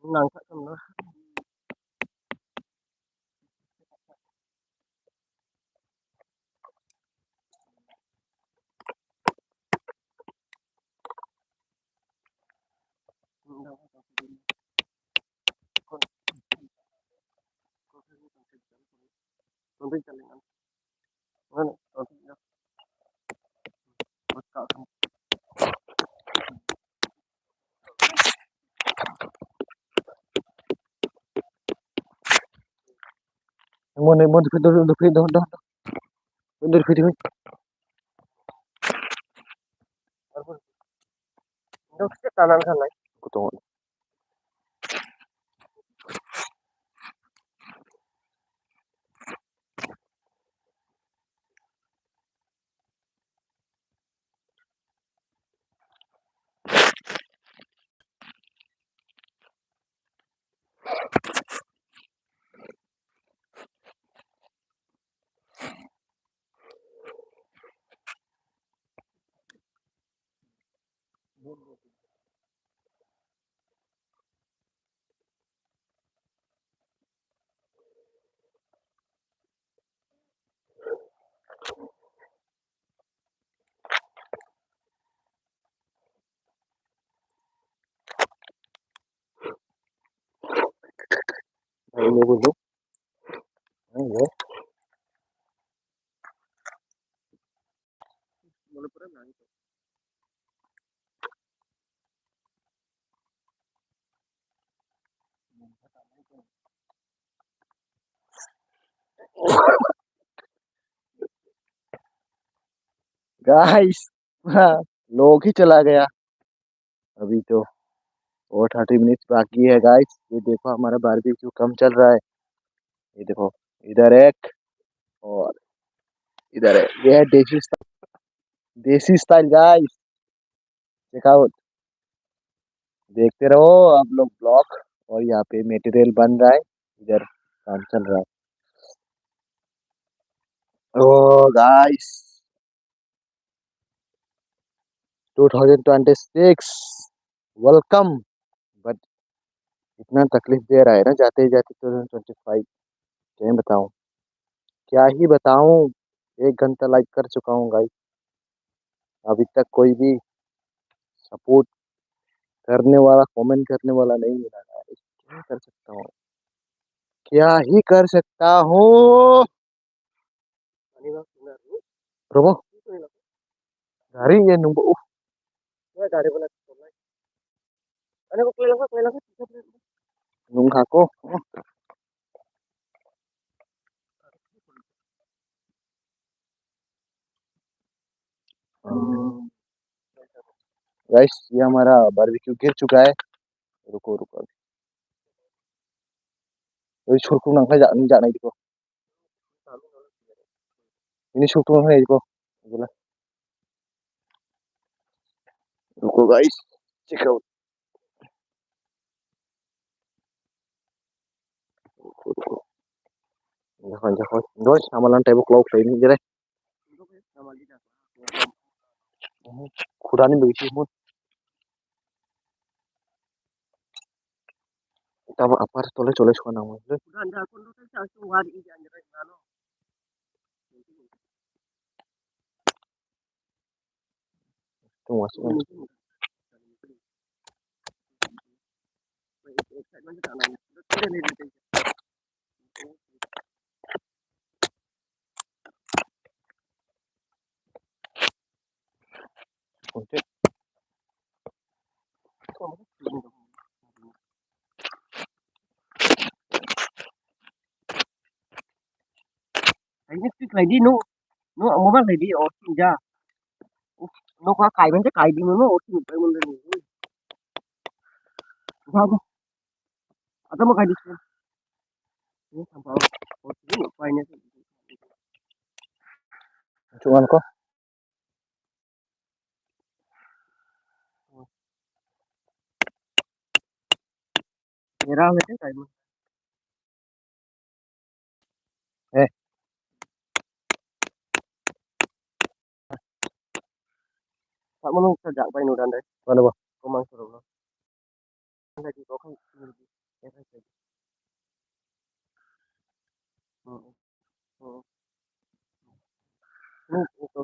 nang sak semua konten jalan mana konten mau dulu mundur video untuk kanan kan lagi aku tunggu ini dulu ayo mulai perang itu guys लोग ही चला गया अभी तो और 30 मिनट बाकी है गाइस ये देखो हमारा बारबेक्यू कम चल रहा है ये देखो इधर एक और इधर है ये है देसी स्टाइल गाइस चेक आउट देखते रहो आप लोग ब्लॉग और यहाँ पे मटेरियल बन रहा है इधर काम चल रहा है। ओ गाइस, 2026 वेलकम। बट इतना तकलीफ दे रहा है ना जाते जाते 2025, क्या बताऊं, क्या ही बताऊं। 1 घंटा लाइक कर चुका हूँ गाइस, अभी तक कोई भी सपोर्ट करने वाला, कमेंट करने वाला नहीं मिला गाइस। क्या कर सकता हूँ, क्या ही कर सकता हूँ। Bro, dari ya nunggu nunggu ako. Guys, ये हमारा बारबेक्यू गिर चुका है। रुको रुको, ये छोटू नंगा जाना इसको, ini छोटू नंगा इसको, बोला। रुको guys, check out. Jangan jangan, guys, amalan tembok lauk ini jadi. Kurangin begitu mut. Kita apa toleh toleh suka nama. Tuh masuk. Oke. Ini stick lagi nu nu mau bang lagi orting ja. Nu có cài bên cái cài đi nó ortingไปหมดเลยwow atau mau kayak di sini ini sampah orting apa ini Cuman kok. merah itu kayak Eh, tak mau kerja apa ini udah deh mana ba? komang suruh lo lagi kau kan lagi ya kan lagi nu itu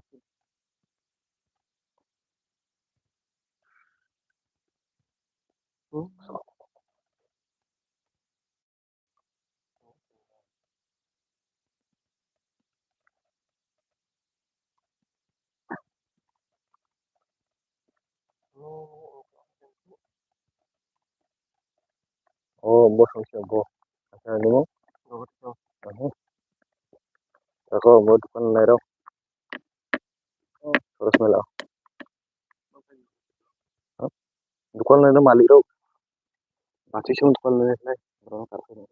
Oh, bos masih bos. Asal ini mau. Ako mau dukan lero. Terus malah. Dukan lero malik ro. Masih sih dukan lero. Berapa kartu?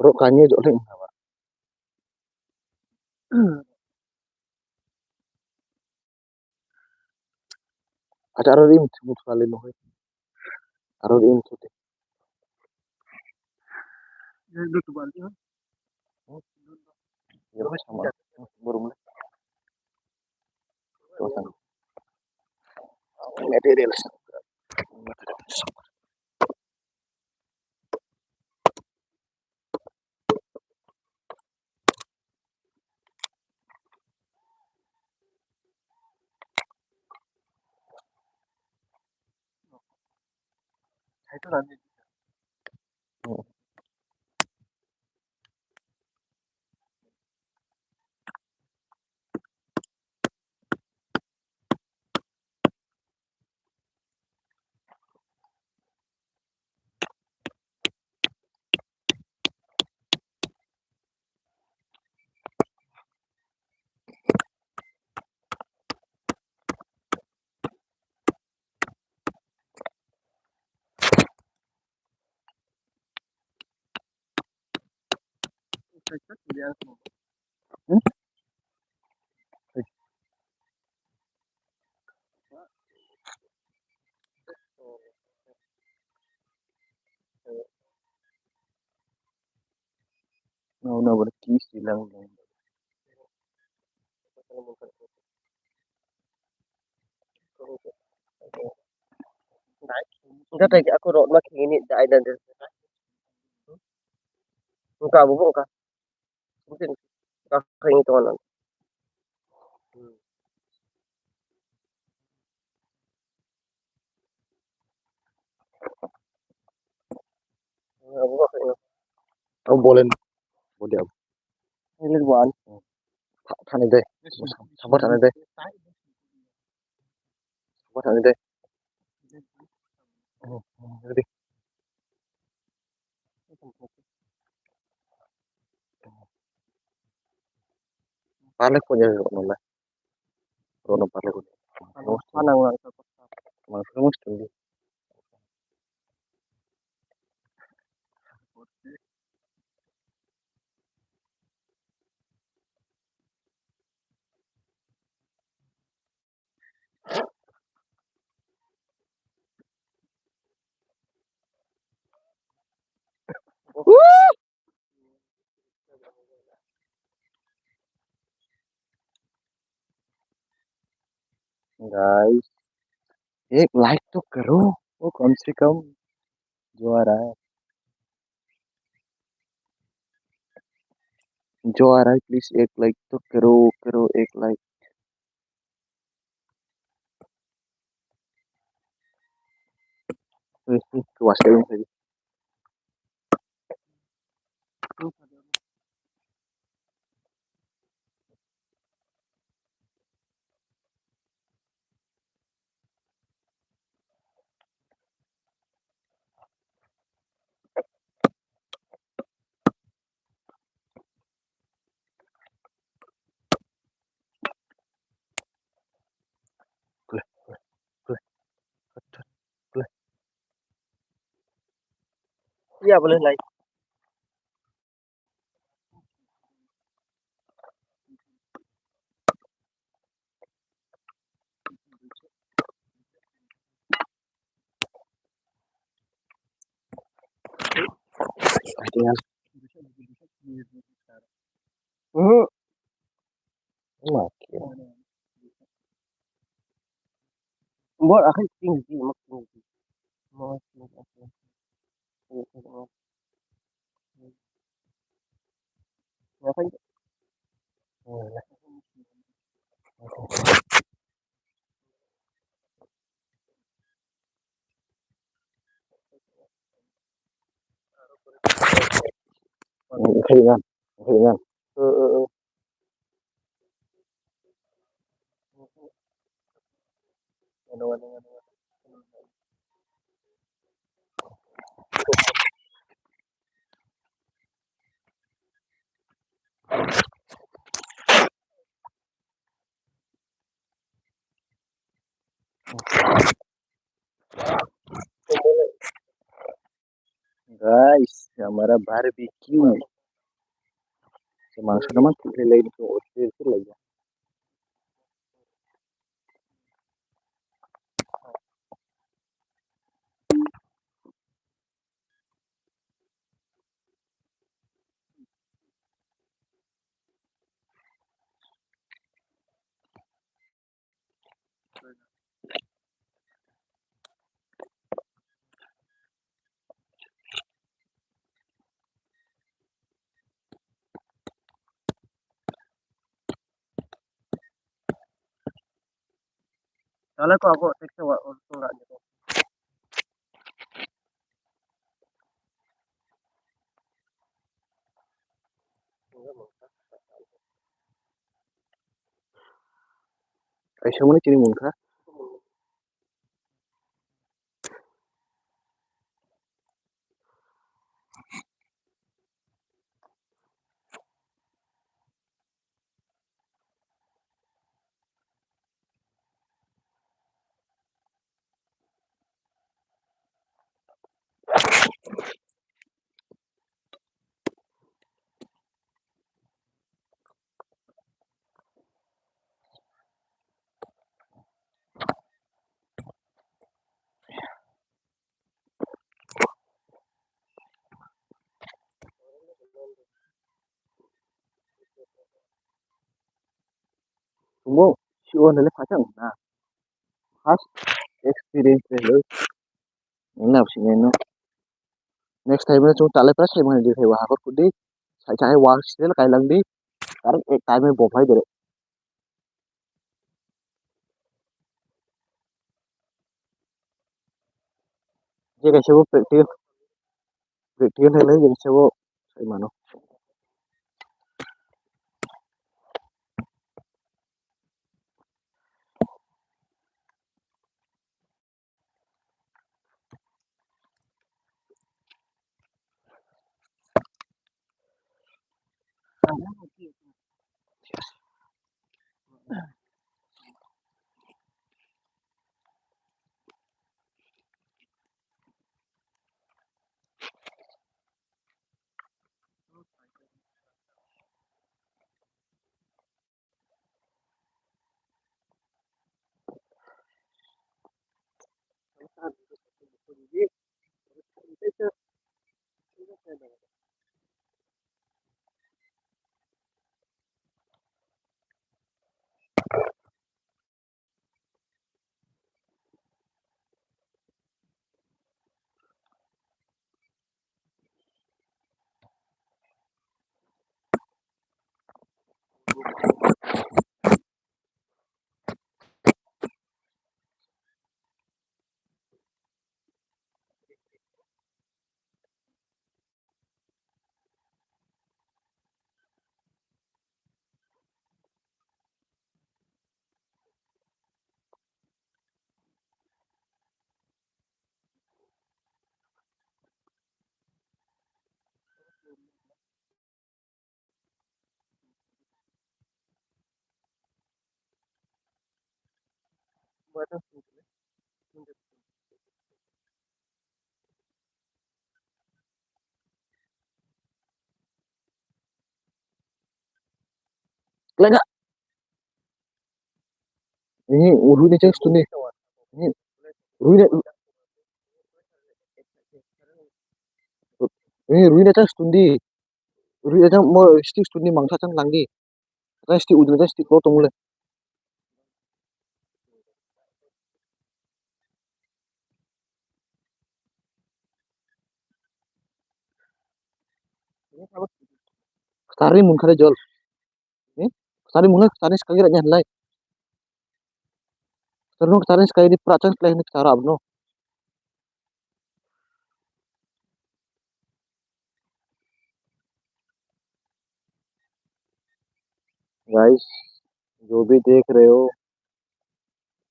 Ro kanya joleng. Ada rim semut kali mau. Ada rim tuh. itu tuh bantu Ya sama. Baru mulai. Tuasan. Material. itu nanti Hmm? No, berarti silang dong. Enggak kayak aku rot makin ini dah ada. Enggak bubuk enggak. Mungkin kakak itu kan. Bubuk kayak Aku boleh boleh aku. ini buan. Thằng đây. Sabar thằng đây. Sabar thằng đây. Đi. Parle con ya non là. Non parle con. Panang lang. Ma sono studi. Guys, एक like तो करो वो कम से कम जो आ रहा है जो आ रहा है प्लीज एक लाइक तो करो करो एक लाइक तो वास्तव में Iya boleh like. dengan Hmm. makin Buat akhir tinggi makin tinggi. Makin tinggi. Ngapain? keringan keringan Ano, ano, ano. guys हमारा बारबेक्यू मांस naman related to order itu lagi Soalnya kok aku teks waktu enggak gitu. ऐसे mana ciri muka Mo siya nila kacang na khas experience relo na sini no next time में चुन चाले पर से मैं दिखे वहाँ पर कुछ चाहे वहाँ से ल kai lang di कारण एक टाइम में बहुत दे ये कैसे वो प्रैक्टिकल है ले जैसे वो सही मानो Lagi ini urunya cek studi ini ruina cek studi ruina cek mau stick studi mangsa cek langgi kita stick ujung cek stick lo tunggu Stari mun kare jol Stari mun stari sekali rajanya halai Stari sekali di peracaan sekali ini cara abno guys जो भी देख रहे हो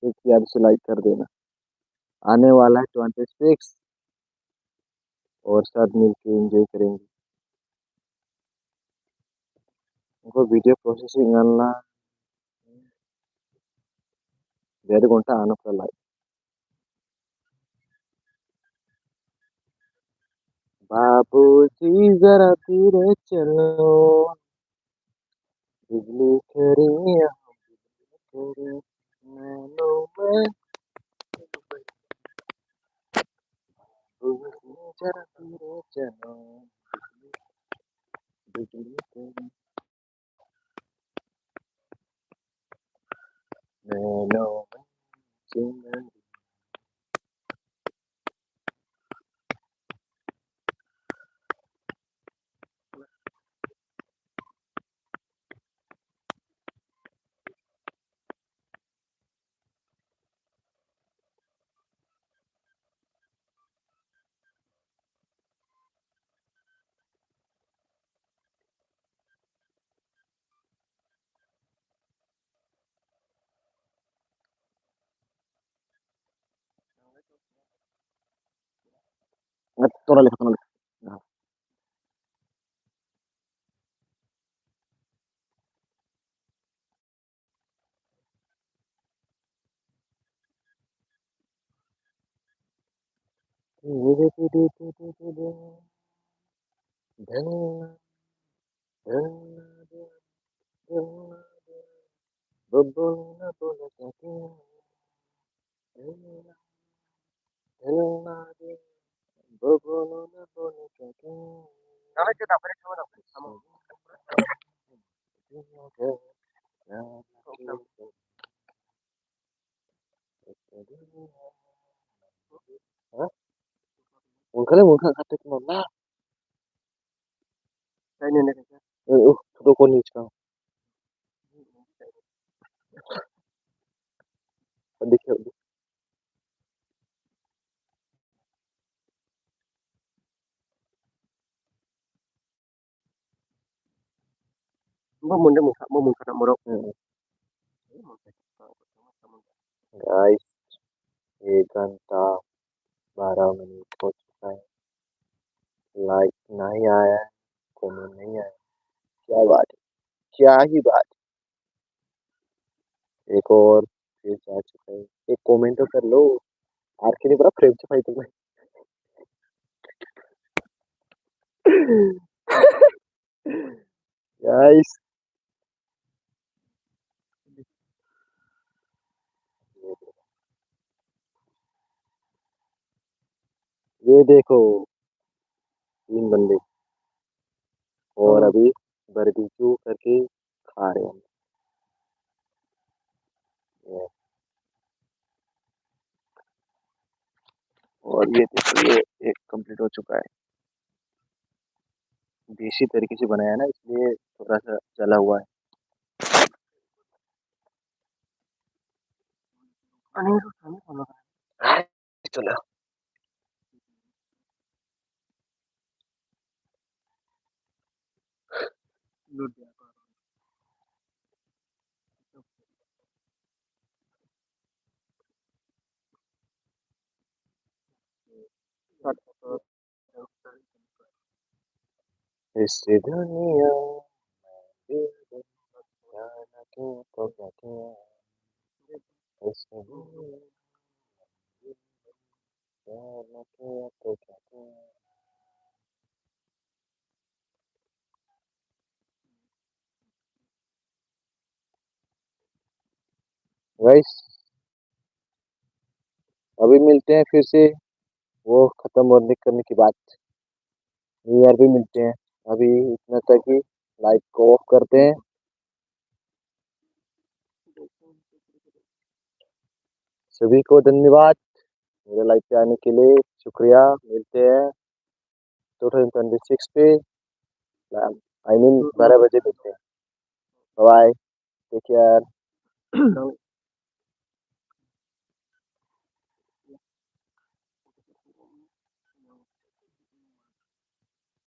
एक याद से like कर देना आने वाला है 26 और साथ मिलके एंजॉय करेंगे उनको वीडियो प्रोसेसिंग करना వేరే కొంటే ఆనపల్ల बाबूजी जरा धीरे चलो बिजली खड़ी खड़ी नैनों में बाबूजी जरा धीरे चलो बिजली खड़ी नैनों में चिंगारी थोड़ा लिखा थोड़ा लिखा धन्ना धन्ना धन्ना बबूना बोला धन्ना धन्ना बबूना बोला Kalau kita beri cuma dapat sama. Hah? Kalian bukan kata ke mama. Saya ini nih. तो कौन नीच का देखिए Mbak munde muka mau muka nak morok. Guys 1 घंटा 12 मिनट हो चुका है लाइक नहीं आया है कमेंट नहीं आया क्या बात है क्या ही बात है एक और फिर जा चुका है एक कमेंट तो कर लो आर के लिए बड़ा फ्रेम से फाइट तुम्हें गाइस ये देखो 3 बंदे और अभी बारबेक्यू करके खा रहे हैं ये। और ये देखो ये एक कंप्लीट हो चुका है देसी तरीके से बनाया ना इसलिए थोड़ा सा जला हुआ है Aneh tuh sama sama. चलो Lu dia. इस दुनिया में जाना क्यों तो क्या किया इस दुनिया में जाना क्यों तो क्या किया गाइस अभी मिलते हैं फिर से वो खत्म होने करने के बाद न्यू ईयर भी मिलते हैं अभी इतना तक ही लाइक को ऑफ करते हैं सभी को धन्यवाद मेरे लाइफ पे आने के लिए शुक्रिया मिलते हैं 2026 पे आई मीन 12 बजे मिलते हैं बाय टेक केयर